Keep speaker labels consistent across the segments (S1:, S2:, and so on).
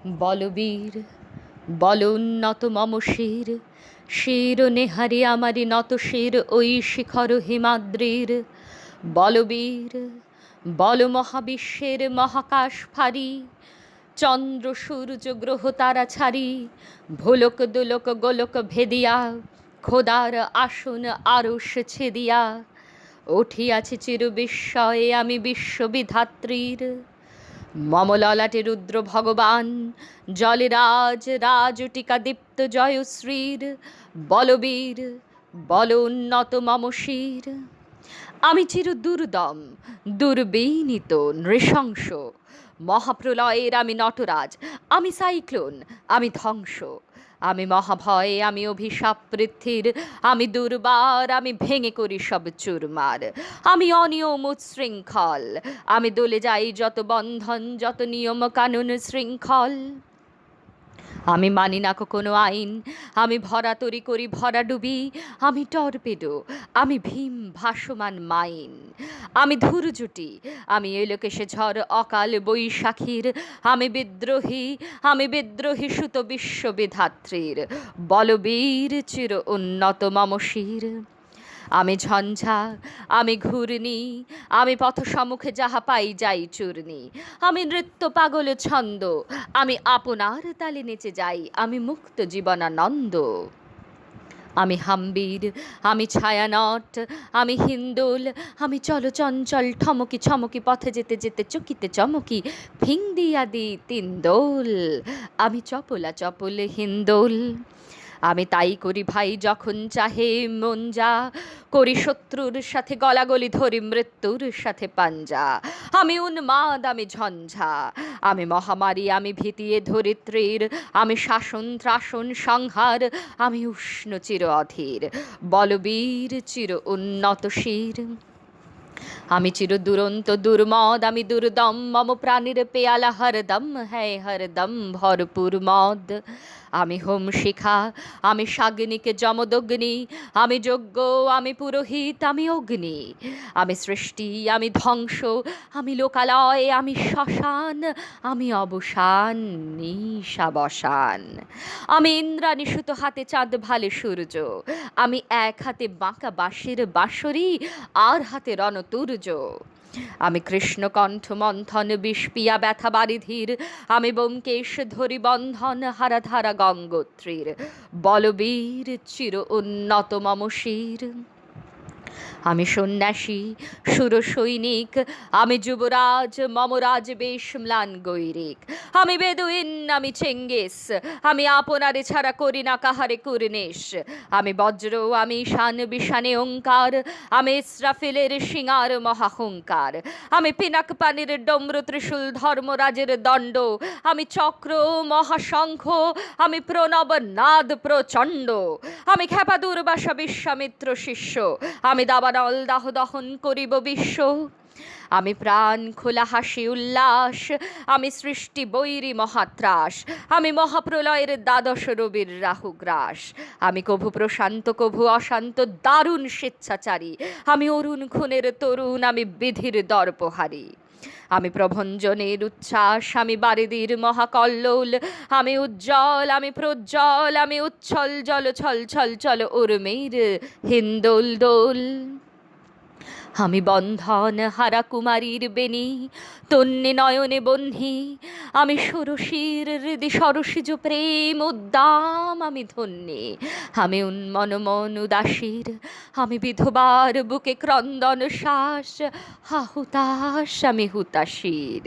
S1: বলবীর বল উন্নত মম শির, শির নেহারি আমারি নত শির ওই শিখর হিমাদ্রির। বলবীর বল মহাবিশ্বের মহাকাশ ফারি, চন্দ্র সূর্য গ্রহ তারা ছাড়ি, ভোলক দোলক গোলক ভেদিয়া, খোদার আসন আরশ ছেদিয়া, উঠিয়াছি চির বিস্ময়ে আমি বিশ্ববিধাত্রীর। মম ললাটে রুদ্র ভগবান, জলরাজ রাজটিকা দীপ্ত জয়শ্রীর। বলবীর বল উন্নত মম শির। আমি চির দুর্দম দুর্বিনীত নৃশংস, মহাপ্রলয়ের আমি নটরাজ, আমি সাইক্লোন, আমি ধ্বংস। আমি মহাভয়ে, আমি অভিশাপ পৃথ্বীর, আমি দুর্বার, আমি ভেঙে করি সব চুরমার। আমি অনিয়ম উচ্ছৃঙ্খল, আমি দলে যাই যত বন্ধন, যত নিয়ম কানুন শৃঙ্খল। আমি মানি না কোনো আইন, আমি ভরা তরি করি ভরা ডুবি, আমি টর্পেডো, আমি ভীম ভাসমান মাইন। আমি ধুরজুটি, আমি এলোকেশে ঝড় অকাল বৈশাখীর, আমি বিদ্রোহী, আমি বিদ্রোহী সুত বিশ্ববিধাত্রীর। বলবীর চির উন্নত মম শির। আমি ঝঞ্ঝা, আমি ঘূর্ণি, আমি পথ সম্মুখে যাহা পাই যাই চূর্ণি। আমি নৃত্য পাগল ছন্দ, আমি আপনার তালে নেচে যাই, আমি মুক্ত জীবনানন্দ। আমি হাম্বির, আমি ছায়ানট, আমি হিন্দোল, আমি চলচঞ্চল ঠমকি ছমকি, পথে যেতে যেতে চকিতে চমকি, ফিং দিয়া দি তিন দোল। আমি চপলা চপল হিন্দোল। আমি তাই করি ভাই যখন চাহে মন যা, করি শত্রুর সাথে গলাগলি, ধরি মৃত্যুর সাথে পাঞ্জা। আমি উন্মাদ, আমি ঝঞ্ঝা, আমি মহামারী, আমি ভীতিয়ে ধরিত্রীর, আমি শাসন ত্রাসন সংহার, আমি উষ্ণ চির অধীর। বলবীর চির উন্নত শির। আমি চির দুরন্ত দুর্মদ, আমি দুর্দম, মম প্রাণীর পেয়ালা হরদম হ্যায় হরদম ভরপুর মদ। আমি হোম শিখা, আমি সাগ্নিক যমদগ্নি, আমি যজ্ঞ, আমি পুরোহিত, আমি অগ্নি। আমি সৃষ্টি, আমি ধ্বংস, আমি লোকালয়, আমি শ্মশান, আমি অবসান নিশাবসান। আমি ইন্দ্রাণী সুত হাতে চাঁদ ভালে সূর্য, আমি এক হাতে বাঁকা বাঁশের বাঁশরি, আর হাতে রণতুর্য। আমি কৃষ্ণকণ্ঠ মন্থন বিষপিয়া ব্যথা বারিধির, আমি ব্যোমকেশ ধরি বন্ধন হারাধারা গঙ্গোত্রীর। বলবীর চির উন্নত মম শির। আমি সন্ন্যাসী সুর সৈনিক, আমি যুবরাজ, মম রাজবেশ ম্লান গৈরিক। আমি বেদুইন, আমি চেঙ্গিস, আমি আপনারে ছাড়া করি না কাহারে কুর্নিশ। আমি বজ্র, আমি ঈশান বিষানে ওঙ্কার, আমি ইসরাফিলের সিঙার মহাহুঙ্কার। আমি পিনাক পানির ডমরু ত্রিশূল ধর্মরাজের দণ্ড, আমি চক্র মহাশঙ্খ, আমি প্রণব নাদ প্রচণ্ড। আমি ক্ষেপা দুর্বাসা বিশ্বামিত্র শিষ্য, আমি দাবানল দাহ দহন করিব বিশ্ব। আমি প্রাণ খোলা হাসি উল্লাস, আমি সৃষ্টি বৈরী মহাত্রাস, আমি মহাপ্রলয়ের দ্বাদশ রবির রাহুগ্রাস। আমি কভু প্রশান্ত কভু অশান্ত দারুণ স্বেচ্ছাচারী, আমি অরুণ খুনের তরুণ, আমি বিধির দর্পহারী। আমি প্রভঞ্জনের উচ্ছ্বাস, আমি বারিদির মহাকল্লোল, আমি উজ্জ্বল, আমি প্রজ্জ্বল, আমি উচ্ছল জল ছল ছল চল উর্মির হিন্দোল দোল। আমি বন্ধন হারা কুমারীর বেণী, তন্নে নয়নে বহ্নি, আমি ষোড়শীর হৃদি সরসিজ প্রেম উদ্দাম, আমি ধন্যে। আমি উন্মন মন উদাসীর, আমি বিধবার বুকে ক্রন্দন শ্বাস, হাহুতাশ, আমি হুতাশীর।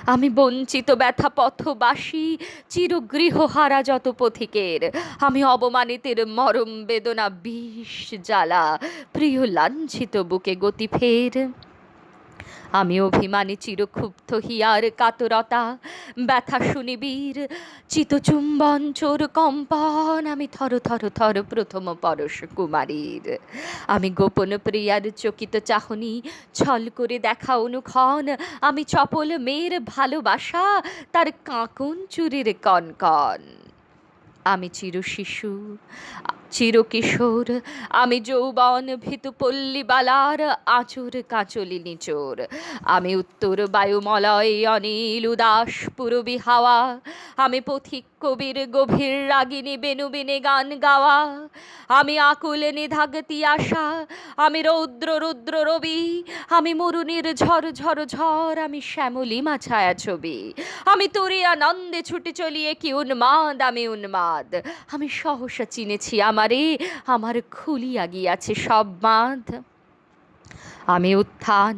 S1: আমি বঞ্চিত ব্যথা পথবাসী, চিরগৃহহারা যত পথিকের, আমি অবমানিতের মরম বেদনা বিষ জ্বালা, প্রিয় লাঞ্ছিত বুকে গতি ফের। আমি অভিমানী চিরক্ষুব্ধ হিয়ার কাতরতা, ব্যথা শুনিবীর চিতচুম্বন চোর কম্পন, আমি থর থর থর প্রথম পরশ কুমারীর। আমি গোপন প্রিয়ার চকিত চাহনি, ছল করে দেখা অনুক্ষণ, আমি চপল মেয়ের ভালোবাসা, তার কাঁকন চুরির কনকন। আমি চির শিশু, চিরকিশোর আমি যৌবন ভীতু পল্লীবালার আঁচর কাঁচলি নিচোর, আমি উত্তর বায়ুমলয় অনিল উদাস পূরবী হাওয়া, আমি পথিক কবির গভীর রাগিনী বেনুবিনে গান গাওয়া, আমি আকুল নিধাগতি আশা, আমি রৌদ্র রুদ্র রবি, আমি মরুনির ঝড় ঝড় ঝড়, আমি শ্যামলিমা ছায়া ছবি, আমি তুরি আনন্দে ছুটে চলিয়ে কি উন্মাদ আমি উন্মাদ, আমি সহসা চিনেছি আমারে, আমার খুলিয়া গিয়াছে সব বাঁধ। আমি উত্থান,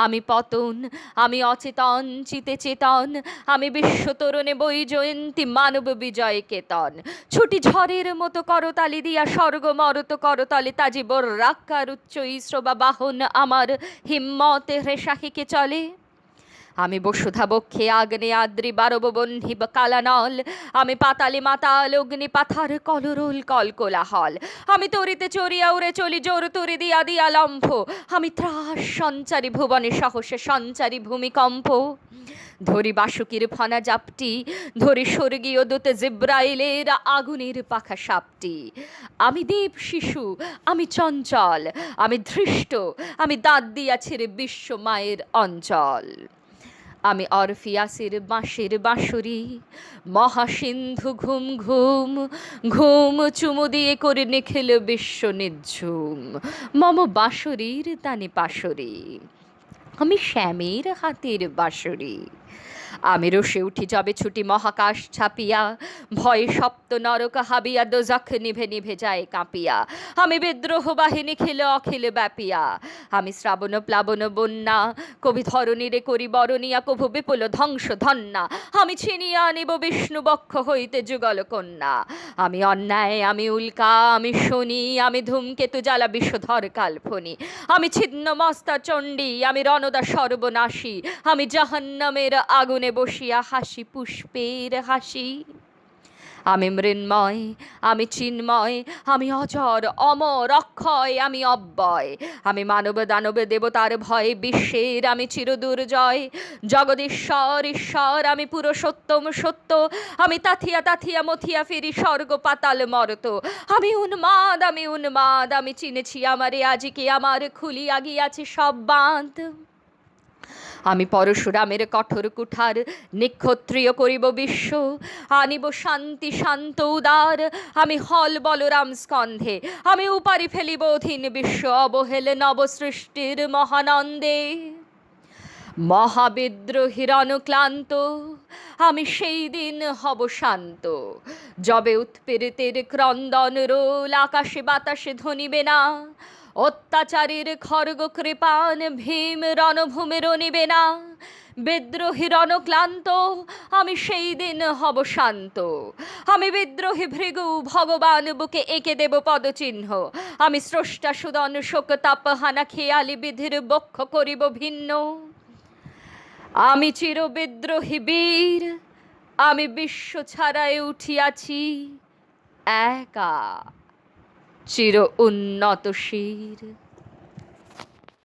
S1: আমি পতন, আমি অচেতন চিতে চেতন, আমি বিশ্বতরণে বৈজয়ন্তী মানব বিজয় কেতন, ছুটি ঝড়ের মতো করতালি দিয়া স্বর্গ মরত করতলে তাজি বর্রাকার উচ্চ ইস্রবা বাহন আমার হিম্মতে হ্রেষাহিকে চলে। আমি বসুধা বক্ষে আগ্নে আদ্রি বারব বহ্নি কালানল, আমি পাতালে মাতাল অগ্নি পাথার কলরোল কলকোলাহল, আমি তরিতে চড়িয়া উড়ে চলি জোর তরি দিয়া দিয়া লম্ফ, আমি ত্রাস সঞ্চারী ভুবনে সহসে সঞ্চারী ভূমিকম্প, ধরি বাসুকির ফনা জাপটি, ধরি স্বর্গীয় দূত জিব্রাইলের আগুনের পাখা সাপটি, আমি দেব শিশু, আমি চঞ্চল, আমি ধৃষ্ট, আমি দাঁত দিয়া ছেড়ে বিশ্ব মায়ের অঞ্চল, আমি অরফিয়াসের বাঁশের বাঁশুরি, মহাসিন্ধু ঘুম ঘুম ঘুম চুমু দিয়ে করে নিখিল বিশ্ব নিঝুম, মম বাঁশরীর তানে পাশরি, আমি শ্যামের হাতের বাঁশরি, আমি রসে উঠি যবে ছুটি মহাকাশ ছাপিয়া, ভয়ে সপ্ত নরক হাবিয়া দোজখ নিভে নিভে যায় কাঁপিয়া, আমি বিদ্রোহ বাহিনী খেলে অখিলে ব্যাপিয়া, আমি শ্রাবণ প্লাবন বন্যা কবি ধরণীরে করি বরণিয়া কভু বিপুল ধ্বংস ধন্যা, আমি ছিনিয়া আনিব বিষ্ণু বক্ষ হইতে যুগল কন্যা, আমি অন্যায় আমি উল্কা আমি শনি, আমি ধূমকেতু জ্বালা বিষধর কাল্পনি, আমি ছিন্ন মস্তা চণ্ডী, আমি রণদা সর্বনাশী, আমি জাহান্নামের আগুনে বসিয়া হাসি পুষ্পের হাসি, আমি মৃন্ময় আমি চিন্ময়, আমি অজর অমর অক্ষয়, আমি অব্যয়, আমি মানব দানব দেবতার ভয়ে বিশ্বের আমি চিরদুর্জয়, জগদীশ্বর ঈশ্বর আমি পুরুষোত্তম সত্য, আমি তাথিয়া তাথিয়া মথিয়া ফিরি স্বর্গ পাতাল মরত, আমি উন্মাদ আমি চিনেছি আমারে আজিকে আমার খুলিয়া গিয়াছে সব বাঁধ, আমি পরশুরামের কঠোর কুঠার নিক্ষত্রিয় করিব বিশ্ব, আনিব শান্তি শান্ত উদার, আমি হল বলরাম স্কন্ধে, আমি উপারি ফেলিব অধীন বিশ্ব অবহেলে নব সৃষ্টির মহানন্দে, মহাবিদ্রোহীর অনুক্লান্ত আমি সেই দিন হব শান্ত, যবে উৎপীড়িতের ক্রন্দন রোল আকাশে বাতাসে ধ্বনিবে না, অত্যাচারীর খর্গ কৃপান ভীম রণভূমে রনিবে না, বিদ্রোহী রণক্লান্ত আমি সেই দিন হব শান্ত, আমি বিদ্রোহী ভৃগু ভগবান বুকে এঁকে দেব পদচিহ্ন, আমি স্রষ্টা সুদন শোক তাপহানা খেয়ালি বিধির বক্ষ করিব ভিন্ন, আমি চির বিদ্রোহী বীর, আমি বিশ্ব ছাড়াই উঠিয়াছি একা চির উন্নত শির।